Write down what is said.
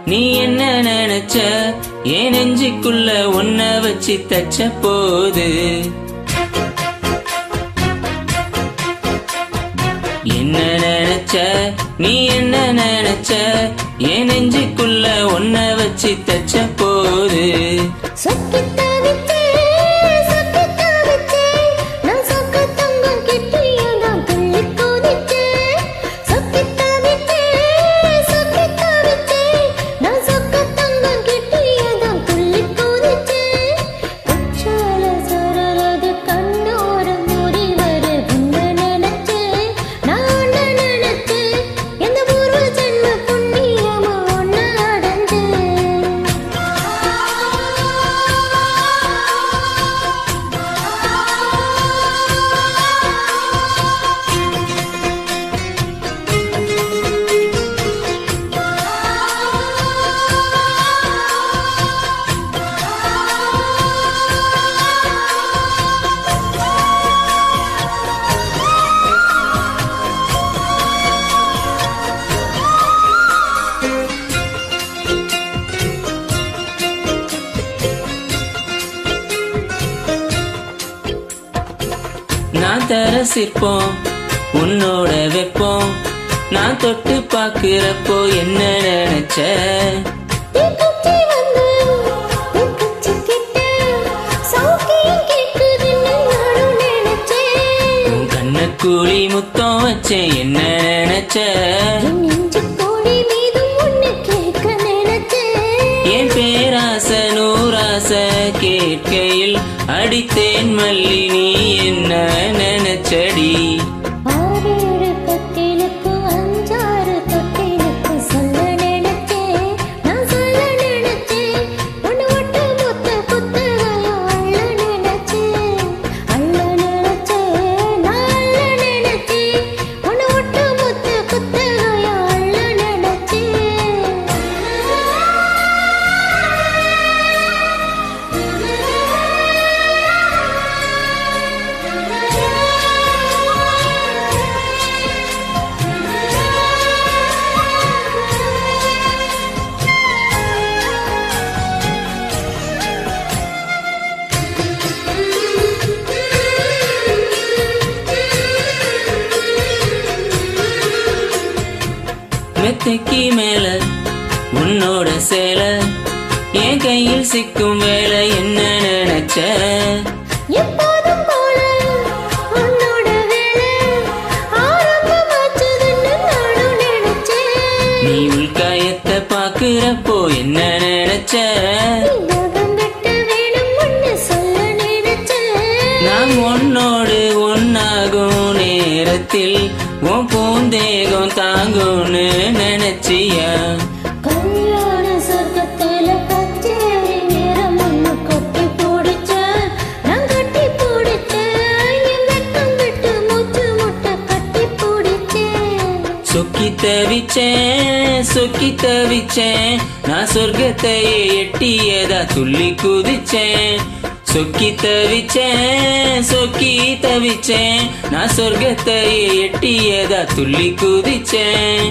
நீ என்ன நினைச்ச என் நெஞ்சுக்குள்ள ஒன்ன வச்சு தச்ச போது என்ன நினைச்ச நீ என்ன நினைச்ச என் நெஞ்சுக்குள்ள ஒன்ன வச்சு தச்ச போது நான் தர சிற்பம் உன்னோட வெப்பம் நான் தொட்டு பாக்குறப்போ என்ன நினைச்ச கண்ணக்கூலி முத்தம் வச்சேன் என்ன நினைச்ச என் பேராச நூராச கேட்கையில் அடித்தேன் மல்லி நீ என்ன நினைச்சடி மெத்தைக்கு மேல உன்னோட சேல என் கையில் சிக்கும் வேலை என்ன நினைச்ச நீ உள்காயத்தை பாக்குறப்போ என்ன நினைச்ச நான் உன்னோடு ஒன்னாகும் நேரத்தில் உன் பூந்தேகம் தாங்கும்னு நினைச்சியா சொக்கி தவிச்சேன் நான் சொர்க்கத்தையே எட்டியதா துள்ளி குதிச்சேன் சொக்கி தவிச்சேன் நான் சொர்க்கத்தையே எட்டியதா துள்ளி குதிச்சேன்